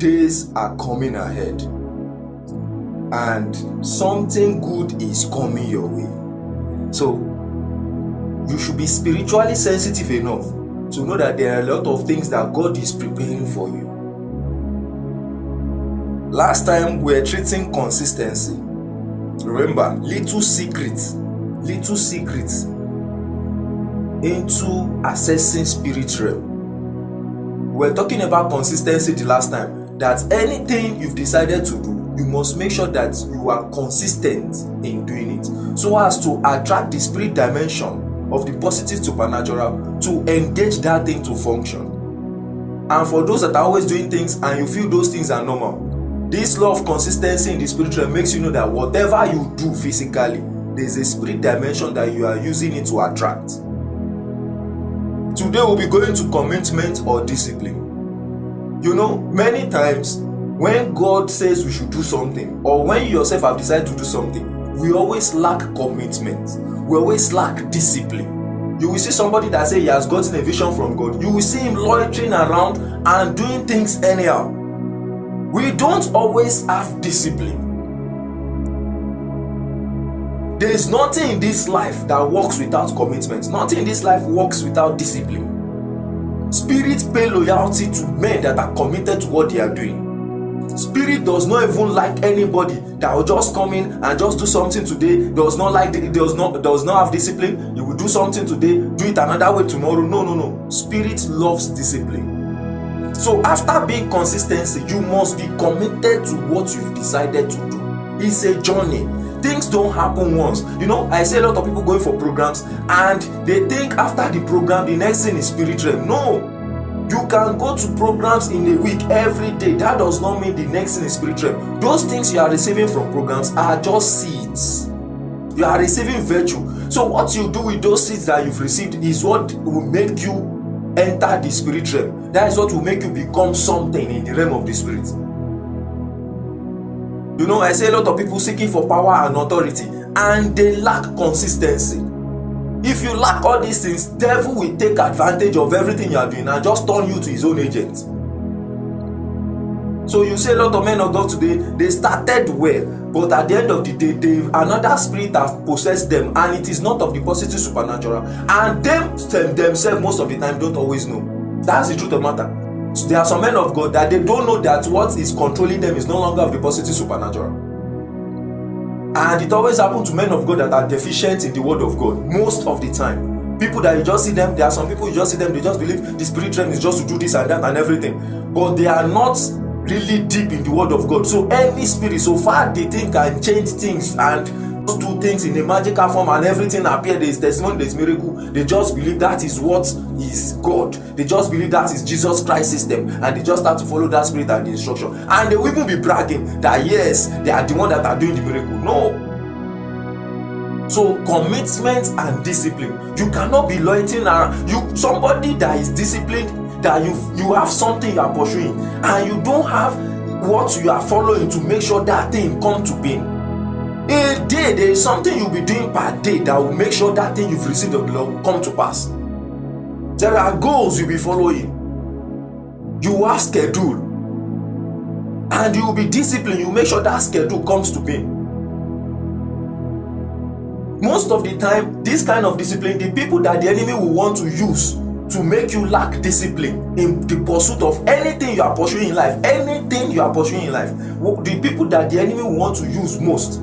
days are coming ahead, and something good is coming your way. So you should be spiritually sensitive enough to know that there are a lot of things that God is preparing for you. Last time we were treating consistency. Remember, little secrets into assessing spirit realm. We were talking about consistency the last time, that anything you've decided to do, you must make sure that you are consistent in doing it, so as to attract the spirit dimension of the positive supernatural to engage that thing to function. And for those that are always doing things and you feel those things are normal, this law of consistency in the spiritual makes you know that whatever you do physically, there's a spirit dimension that you are using it to attract. Today we'll be going to commitment or discipline. You know, many times when God says we should do something, or when you yourself have decided to do something, we always lack commitment. We always lack discipline. You will see somebody that says he has gotten a vision from God. You will see him loitering around and doing things anyhow. We don't always have discipline. There is nothing in this life that works without commitment. Nothing in this life works without discipline. Spirit pay loyalty to men that are committed to what they are doing. Spirit does not even like anybody that will just come in and just do something today, does not have discipline. You will do something today, do it another way tomorrow. No. Spirit loves discipline. So after being consistency, you must be committed to what you've decided to do. It's a journey. Things don't happen once. You know, I see a lot of people going for programs and they think after the program, the next thing is spiritual. No. You can go to programs in a week every day. That does not mean the next thing is spiritual. Those things you are receiving from programs are just seeds. You are receiving virtue. So what you do with those seeds that you've received is what will make you enter the spirit realm. That is what will make you become something in the realm of the spirit. You know, I see a lot of people seeking for power and authority and they lack consistency. If you lack all these things, devil will take advantage of everything you are doing and just turn you to his own agent. So you see a lot of men of God today, they started well, but at the end of the day, another spirit has possessed them, and it is not of the positive supernatural. And themselves most of the time don't always know. That's the truth of the matter. So there are some men of God that they don't know that what is controlling them is no longer of the positive supernatural. And it always happens to men of God that are deficient in the word of God most of the time. People that you just see them, there are some people you just see them, they just believe the spirit realm is just to do this and that and everything, but they are not really deep in the word of God. So any spirit, so far they think can change things and just do things in a magical form and everything appear, there is testimony, there is miracle. They just believe that is what is God. They just believe that is Jesus Christ system, and they just start to follow that spirit and the instruction, and they will even be bragging that yes, they are the one that are doing the miracle. No. So commitment and discipline. You cannot be loitering around. Somebody that is disciplined, that you have something you are pursuing and you don't have what you are following to make sure that thing come to being. A day, there is something you'll be doing per day that will make sure that thing you've received of the Lord will come to pass. There are goals you'll be following. You have schedule and you will be disciplined. You make sure that schedule comes to being. Most of the time, this kind of discipline, the people that the enemy will want to use to make you lack discipline in the pursuit of anything you are pursuing in life, the people that the enemy will want to use most,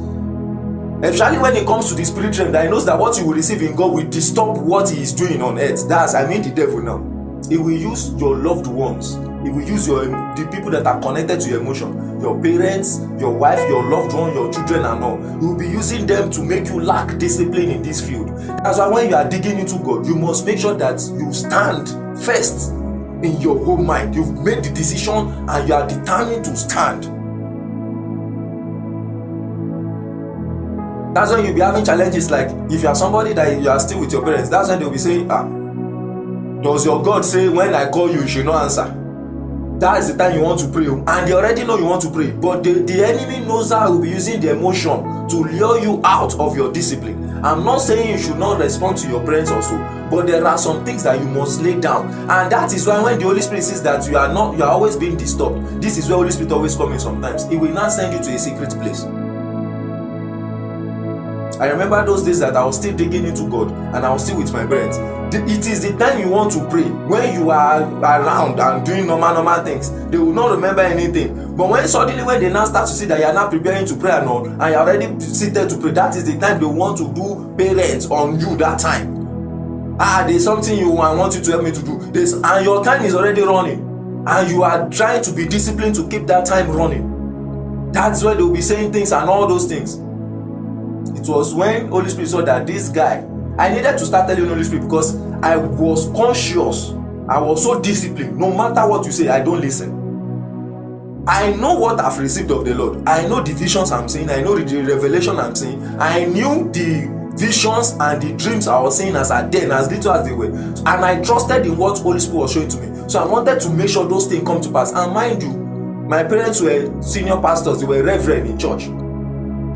especially when it comes to the spirit realm, that he knows that what you will receive in God will disturb what he is doing on earth. The devil now. He will use your loved ones. He will use the people that are connected to your emotion, your parents, your wife, your loved one, your children and all. He will be using them to make you lack discipline in this field. That's why when you are digging into God, you must make sure that you stand first in your whole mind. You've made the decision and you are determined to stand. That's when you'll be having challenges, like if you are somebody that you are still with your parents, that's when they'll be saying, does your God say when I call you, you should not answer? That is the time you want to pray, and they already know you want to pray, but the enemy knows that will be using the emotion to lure you out of your discipline. I'm not saying you should not respond to your parents also, but there are some things that you must lay down. And that is why when the Holy Spirit sees that you are always being disturbed, this is where Holy Spirit always comes in sometimes. He will not send you to a secret place. I remember those days that I was still digging into God and I was still with my parents. It is the time you want to pray. When you are around and doing normal things, they will not remember anything. But when they now start to see that you are not preparing to pray and all, and you are already seated to pray, that is the time they want to do parents on you that time. There's something I want you to help me to do. And your time is already running. And you are trying to be disciplined to keep that time running. That's why they will be saying things and all those things. It was when Holy Spirit saw that this guy, I needed to start telling Holy Spirit because I was conscious. I was so disciplined. No matter what you say, I don't listen. I know what I've received of the Lord. I know the visions I'm seeing. I know the revelation I'm seeing. I knew the visions and the dreams I was seeing as little as they were. And I trusted in what Holy Spirit was showing to me. So I wanted to make sure those things come to pass. And mind you, my parents were senior pastors. They were reverend in church.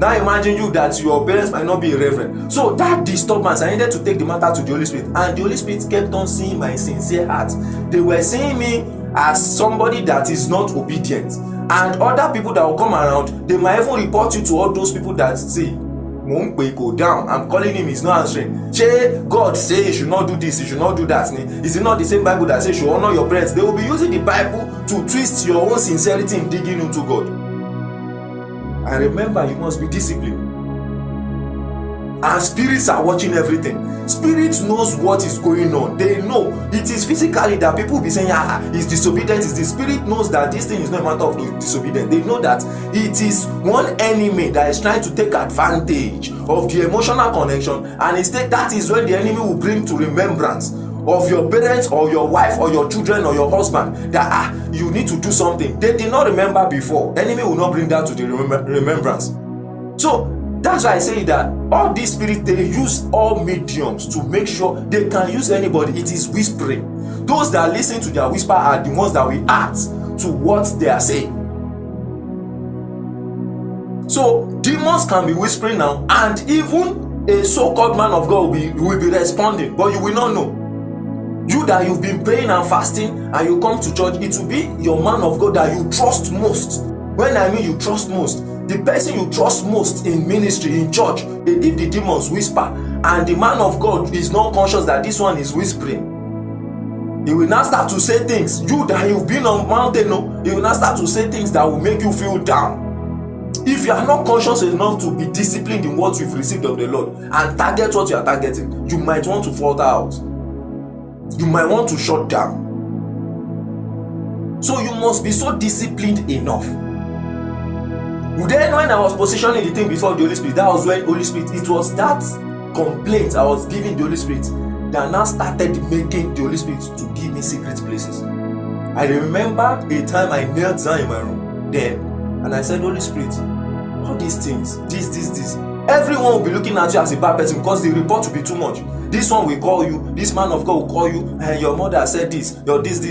Now imagine you that your parents might not be a reverend. So that disturbance, I needed to take the matter to the Holy Spirit. And the Holy Spirit kept on seeing my sincere heart. They were seeing me as somebody that is not obedient. And other people that will come around, they might even report you to all those people that say, go down. I'm calling him, he's not answering. God say you should not do this, you should not do that. Is it not the same Bible that says you should honor your parents? They will be using the Bible to twist your own sincerity in digging into God. And remember, you must be disciplined. And spirits are watching everything. Spirit knows what is going on. They know. It is physically that people will be saying, it's disobedient. The spirit knows that this thing is not a matter of disobedience. They know that it is one enemy that is trying to take advantage of the emotional connection. And instead, that is when the enemy will bring to remembrance of your parents or your wife or your children or your husband that you need to do something they did not remember before. Enemy will not bring that to the remembrance. So that's why I say that all these spirits, they use all mediums to make sure they can use anybody. It is whispering. Those that listen to their whisper are the ones that will act to what they are saying. So demons can be whispering now, and even a so-called man of God will be responding, but you will not know. You that you've been praying and fasting and you come to church, it will be your man of God that you trust most. When I mean you trust most, the person you trust most in ministry, in church, if the demons whisper and the man of God is not conscious that this one is whispering, he will now start to say things. You that you've been on mountain, he will now start to say things that will make you feel down. If you are not conscious enough to be disciplined in what you've received of the Lord and target what you are targeting, you might want to falter out. You might want to shut down. So you must be so disciplined enough. Then when I was positioning the thing before the Holy Spirit, that was when Holy Spirit, it was that complaint I was giving the Holy Spirit that now started making the Holy Spirit to give me secret places. I remember a time I knelt down in my room then and I said, Holy Spirit, all these things, this. Everyone will be looking at you as a bad person because the report will be too much. This one will call you, this man of God will call you, and your mother said this, your this.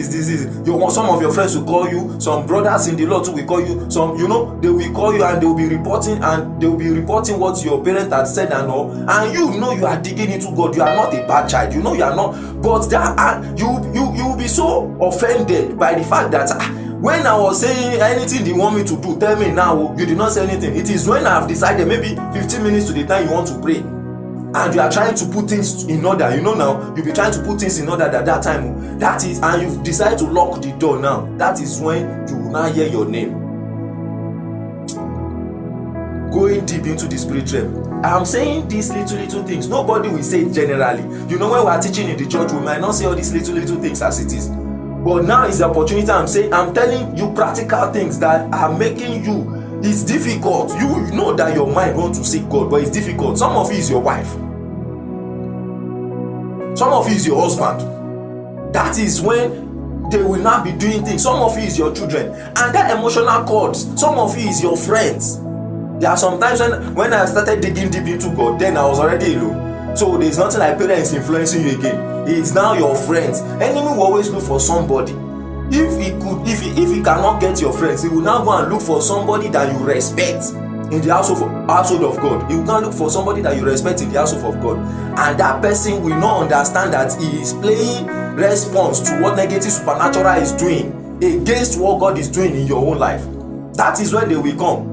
Some of your friends will call you, some brothers in the Lord too will call you, some, they will call you and they will be reporting what your parents had said and all. And you are digging into God, you are not a bad child, you are not, but that you will be so offended by the fact that when I was saying anything you want me to do, tell me now, you did not say anything. It is when I have decided maybe 15 minutes to the time you want to pray and you are trying to put things in order, now you'll be trying to put things in order at that time. That is, and you've decided to lock the door now. That is when you will now hear your name. Going deep into the spirit realm. I'm saying these little things. Nobody will say it generally. When we are teaching in the church, we might not say all these little things as it is. But now is the opportunity. I'm telling you practical things that are making you. It's difficult. You know that your mind wants to seek God, but it's difficult. Some of it is your wife. Some of it is your husband. That is when they will not be doing things. Some of it is your children. And that emotional cords. Some of it is your friends. There are sometimes when I started digging deep into God, then I was already alone. So there's nothing like parents influencing you again. It's now your friends. Enemy will always look for somebody. If he cannot get your friends, he will now go and look for somebody that you respect in the household of God. You can look for somebody that you respect in the household of God, and that person will not understand that he is playing response to what negative supernatural is doing against what God is doing in your own life. That is when they will come.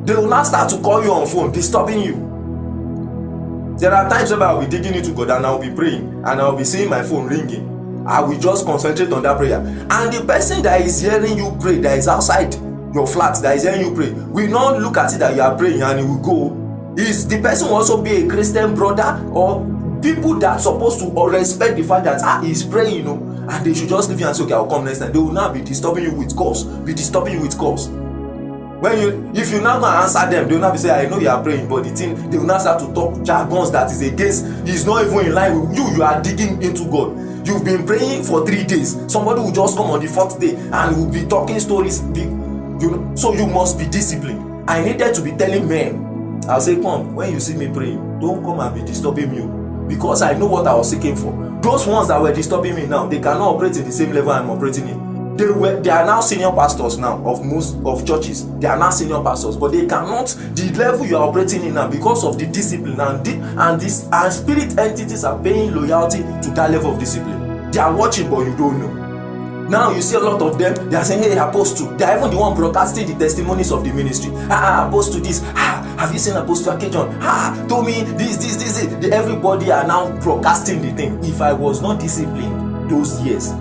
They will not start to call you on phone, disturbing you. There are times where I will be digging into God and I will be praying and I will be seeing my phone ringing. I will just concentrate on that prayer. And the person that is hearing you pray, that is outside your flat, that is hearing you pray, will not look at it that you are praying and he will go. Is the person will also be a Christian brother or people that are supposed to respect the fact that he is praying, you know, and they should just leave you and say, okay, I'll come next time. They will not be disturbing you with calls. If you now go and answer them, they will not be saying, I know you are praying, but the thing, they will not start to talk jargons that is against, is not even in line with you. You are digging into God. You've been praying for 3 days. Somebody will just come on the 4th day and will be talking stories. So you must be disciplined. I needed to be telling men, I'll say, come, when you see me praying, don't come and be disturbing me, because I know what I was seeking for. Those ones that were disturbing me now, they cannot operate in the same level I'm operating in. They are now senior pastors now of most of churches. They are now senior pastors, but they cannot the level you are operating in now because of the discipline and spirit entities are paying loyalty to that level of discipline. They are watching, but you don't know. Now you see a lot of them. They are saying, "Hey, Apostle." They are even the one broadcasting the testimonies of the ministry. Apostle this. Have you seen Apostle Akejon? Told me this. Everybody are now broadcasting the thing. If I was not disciplined those years,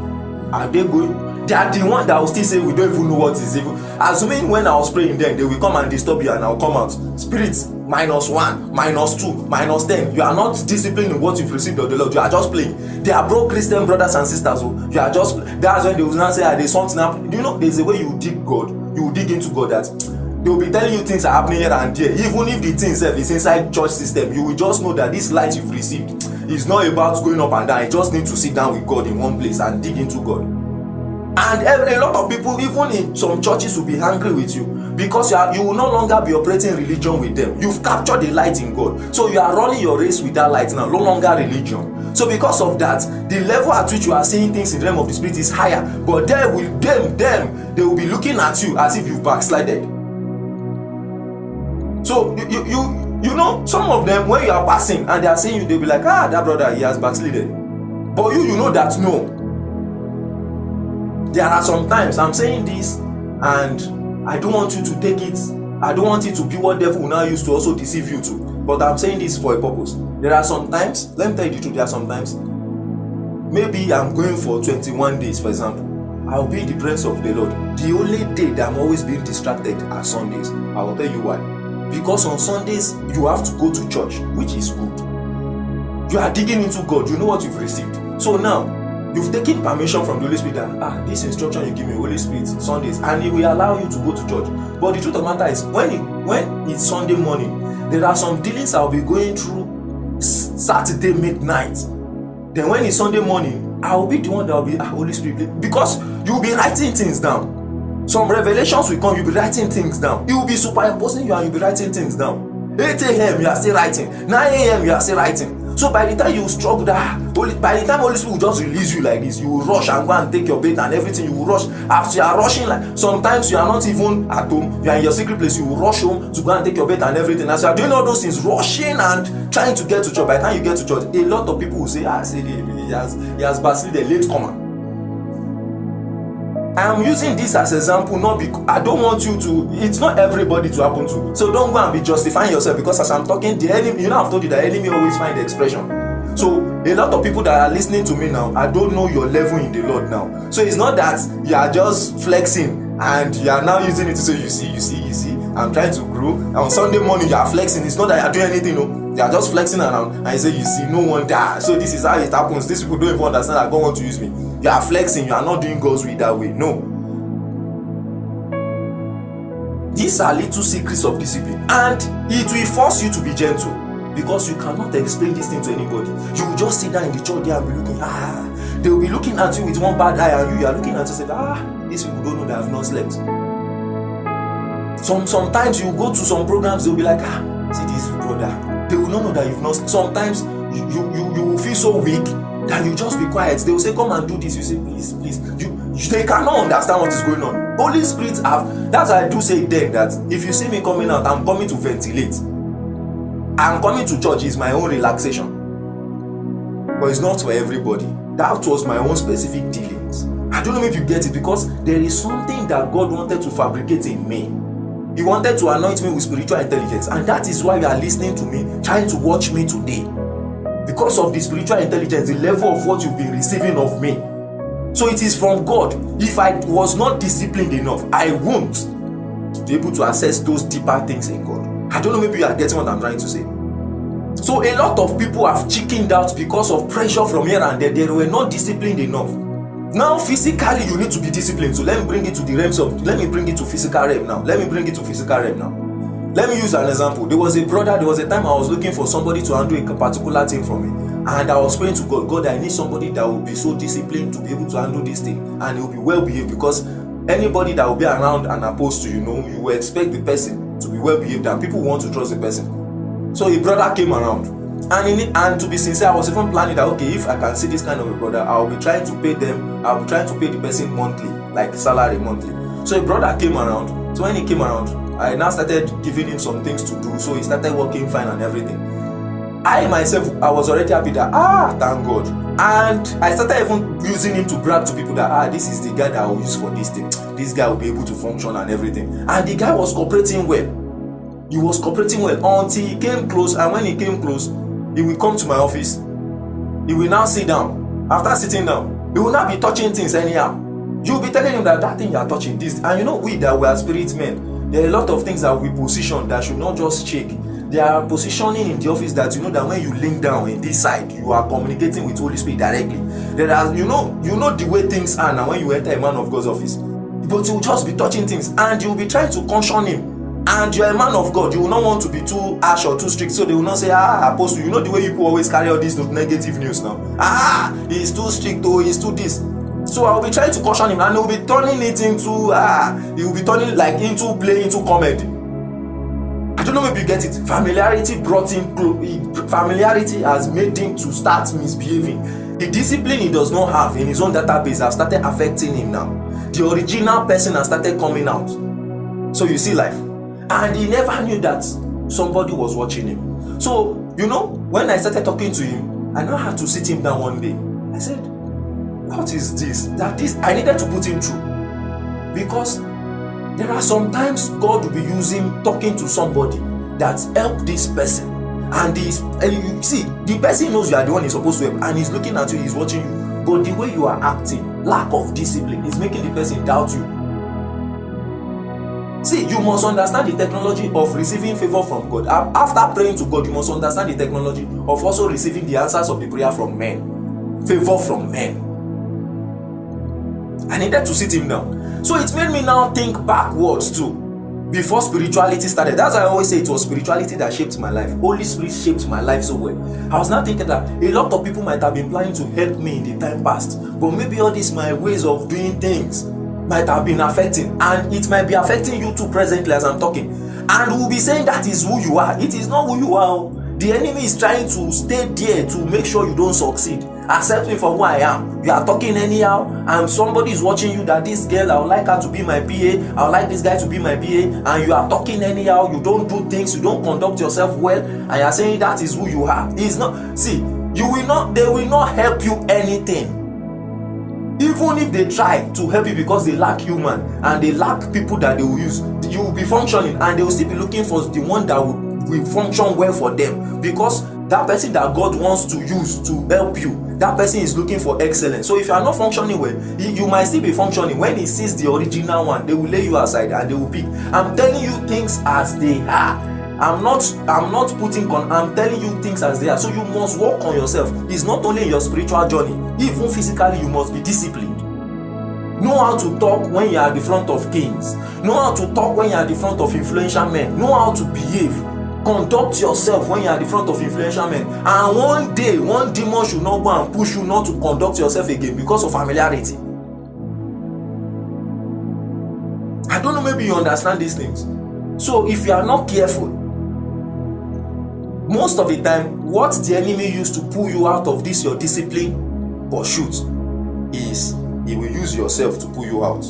are they going? They are the one that will still say we don't even know what is evil. Assuming when I was praying then, they will come and disturb you and I'll come out. Spirits, -1, -2, -10. You are not disciplined in what you've received of the Lord. You are just playing. They are broke Christian brothers and sisters. You are just, that's when they will not say, there's something happening. You know, there's a way you dig God. You will dig into God that they will be telling you things are happening here and there. Even if the thing itself is inside church system, you will just know that this light you've received is not about going up and down. You just need to sit down with God in one place and dig into God. And a lot of people, even in some churches, will be angry with you because you will no longer be operating religion with them. You've captured the light in God, so you are running your race with that light now, no longer religion. So because of that, the level at which you are seeing things in the realm of the spirit is higher. But they will be looking at you as if you've backslided. So you know, some of them, when you are passing and they are seeing you, they'll be like, that brother, he has backslided. But you know that no. There are some times I'm saying this and I don't want you to take it. I don't want it to be what devil will now use to also deceive you too. But I'm saying this for a purpose. There are some times, let me tell you the truth, there are some times, maybe I'm going for 21 days, for example. I'll be in the presence of the Lord. The only day that I'm always being distracted are Sundays. I will tell you why. Because on Sundays, you have to go to church, which is good. You are digging into God. You know what you've received. So now, you've taken permission from the Holy Spirit that this instruction you give me, Holy Spirit, Sundays, and He will allow you to go to church. But the truth of the matter is, when it's Sunday morning, there are some dealings I'll be going through Saturday midnight. Then when it's Sunday morning, I will be the one that will be Holy Spirit, because you'll be writing things down. Some revelations will come, you'll be writing things down. It will be superimposing you and you'll be writing things down. 8 a.m. you are still writing. 9 a.m. you are still writing. So by the time you struggle by the time Holy Spirit will just release you like this, you will rush and go and take your bait and everything. You will rush. After you are rushing, like sometimes you are not even at home, you are in your secret place, you will rush home to go and take your bait and everything. As you are doing all those things, rushing and trying to get to church, by the time you get to church, a lot of people will say, he has backslided, late comer. I am using this as example, not because I don't want you to, it's not everybody to happen to. So don't go and be justifying yourself, because as I'm talking, the enemy, I've told you the enemy always find the expression. So a lot of people that are listening to me now, I don't know your level in the Lord now. So it's not that you are just flexing and you are now using it to say, you see, I'm trying to grow. And on Sunday morning you are flexing. It's not that you are doing anything, no. You are just flexing around and you say, you see, no one dies. So this is how it happens. These people don't even understand that God wants to use me. You are flexing, you are not doing God's will that way. No. These are little secrets of discipline, and it will force you to be gentle, because you cannot explain this thing to anybody. You will just sit down in the church there and be looking, they will be looking at you with one bad eye, and you are looking at yourself, these people don't know that I have not slept. Sometimes you go to some programs, they'll be like, see this brother, they will not know that you've not slept. Sometimes you will feel so weak that you just be quiet. They will say, come and do this. You say, please. They cannot understand what is going on. Holy Spirit have, that's why I do say then that if you see me coming out, I'm coming to ventilate. I'm coming to church is my own relaxation. But it's not for everybody. That was my own specific dealings. I don't know if you get it, because there is something that God wanted to fabricate in me. He wanted to anoint me with spiritual intelligence, and that is why you are listening to me, trying to watch me today. Because of the spiritual intelligence, the level of what you've been receiving of me. So it is from God. If I was not disciplined enough, I won't be able to access those deeper things in God. I don't know, maybe you are getting what I'm trying to say. So a lot of people have chickened out because of pressure from here and there. They were not disciplined enough. Now physically you need to be disciplined. So let me bring it to the realms of, let me bring it to physical realm now. Let me use an example. There was a time I was looking for somebody to handle a particular thing for me. And I was praying to God, God, I need somebody that will be so disciplined to be able to handle this thing. And he will be well behaved, because anybody that will be around and opposed to, you will expect the person to be well behaved, and people want to trust the person. So a brother came around, and to be sincere, I was even planning that, okay, if I can see this kind of a brother, I'll be trying to pay the person monthly, like salary monthly. So a brother came around. So when he came around, I now started giving him some things to do. So he started working fine and everything. I myself, I was already happy that, thank God. And I started even using him to brag to people that, this is the guy that I will use for this thing. This guy will be able to function and everything. And the guy was cooperating well. He was cooperating well until he came close. And when he came close, he will come to my office. He will now sit down. After sitting down, he will not be touching things anyhow. You will be telling him that thing you are touching, this. And we that we are spirit men, there are a lot of things that we position that should not just shake. There are positioning in the office that that when you lean down in this side, you are communicating with Holy Spirit directly. There are, the way things are now when you enter a man of God's office. But you will just be touching things, and you will be trying to caution him. And you are a man of God, you will not want to be too harsh or too strict, so they will not say, apostle, the way people always carry all this negative news now. He's too strict, he's too this. So I will be trying to caution him, and he will be turning it into, he will be turning like into play, into comedy. I don't know, maybe you get it. Familiarity has made him to start misbehaving. The discipline he does not have in his own database has started affecting him now. The original person has started coming out. So you see life. And he never knew that somebody was watching him. So, when I started talking to him, I now had to sit him down one day. I said, what is this? I needed to put him through. Because there are sometimes God will be using talking to somebody that help this person. And you see, the person knows you are the one he's supposed to help, and he's looking at you, he's watching you. But the way you are acting, lack of discipline, is making the person doubt you. See, you must understand the technology of receiving favor from God. After praying to God, you must understand the technology of also receiving the answers of the prayer from men. Favor from men. I needed to sit him down. So it made me now think backwards too. Before spirituality started. That's why I always say it was spirituality that shaped my life. Holy Spirit shaped my life so well. I was now thinking that a lot of people might have been planning to help me in the time past. But maybe all these my ways of doing things might have been affecting, and it might be affecting you too presently as I'm talking. And we'll be saying that is who you are. It is not who you are. The enemy is trying to stay there to make sure you don't succeed. Accept me for who I am. You are talking anyhow, and somebody is watching you that this girl, I would like her to be my PA, I would like this guy to be my PA, and you are talking anyhow, you don't do things, you don't conduct yourself well, and you are saying that is who you are. It's not. See, they will not help you anything. Even if they try to help you, because they lack human and they lack people that they will use, you will be functioning, and they will still be looking for the one that will function well for them, because that person that God wants to use to help you, that person is looking for excellence. So if you are not functioning well, you might still be functioning. When he sees the original one, they will lay you aside and they will pick. I'm telling you things as they are. I'm telling you things as they are. So you must work on yourself. It's not only in your spiritual journey, even physically, you must be disciplined. Know how to talk when you are at the front of kings. Know how to talk when you are at the front of influential men. Know how to behave. Conduct yourself when you are at the front of influential men. And one day, one demon should not go and push you not to conduct yourself again because of familiarity. I don't know, maybe you understand these things. So if you are not careful, most of the time, what the enemy used to pull you out of this, your discipline pursuit, is he will use yourself to pull you out.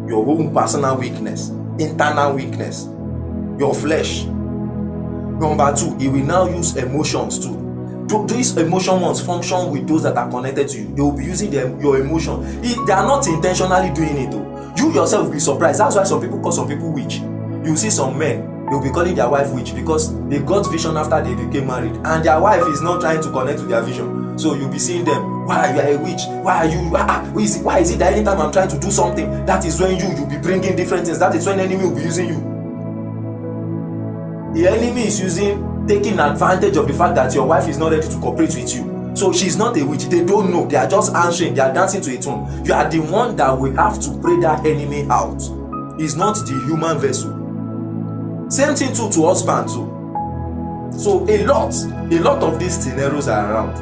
your own personal weakness, internal weakness, your flesh. Number 2, he will now use emotions too. These emotion ones function with those that are connected to you. They will be using your emotion. They are not intentionally doing it though. You yourself will be surprised. That's why some people call some people witch. You see some men, they will be calling their wife witch because they got vision after they became married, and their wife is not trying to connect to their vision. So you'll be seeing them, why you are a witch? Why are you? Why is it that anytime I'm trying to do something, that is when you'll be bringing different things. That is when the enemy will be using you. The enemy is taking advantage of the fact that your wife is not ready to cooperate with you. So she's not a witch. They don't know. They are just answering. They are dancing to a tune. You are the one that will have to pray that enemy out. It's not the human vessel. Same thing too to husband too. So a lot of these scenarios are around.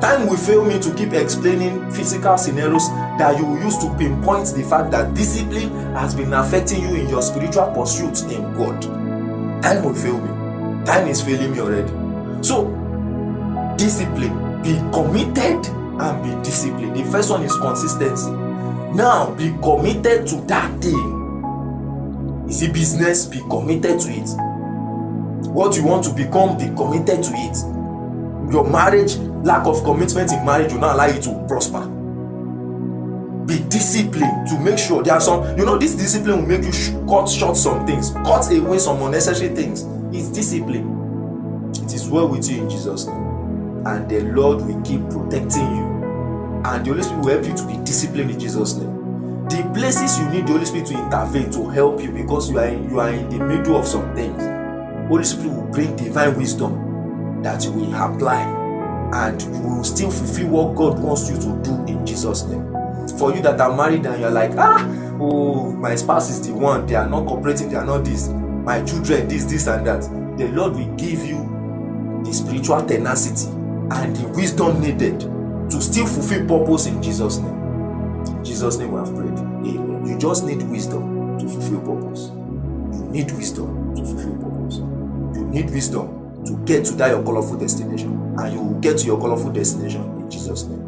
Time will fail me to keep explaining physical scenarios that you will use to pinpoint the fact that discipline has been affecting you in your spiritual pursuits in God. Time will fail me. Time is failing me already. So, discipline. Be committed and be disciplined. The first one is consistency. Now, be committed to that thing. Is it business? Be committed to it. What you want to become, be committed to it. Your marriage, lack of commitment in marriage will not allow you to prosper. Be disciplined to make sure there are some, this discipline will make you cut short some things, cut away some unnecessary things. It's discipline. It is well with you in Jesus' name. And the Lord will keep protecting you. And the Holy Spirit will help you to be disciplined in Jesus' name. The places you need the Holy Spirit to intervene to help you because you are in the middle of some things. Holy Spirit will bring divine wisdom that you will apply, and you will still fulfill what God wants you to do in Jesus' name. For you that are married and you're like, my spouse is the one, they are not cooperating, they are not this, my children this and that. The Lord will give you the spiritual tenacity and the wisdom needed to still fulfill purpose in Jesus' name. In Jesus' name we have prayed. Amen. You just need wisdom to fulfill purpose. You need wisdom to fulfill purpose. You need wisdom to get to that your colorful destination, and you will get to your colorful destination in Jesus' name.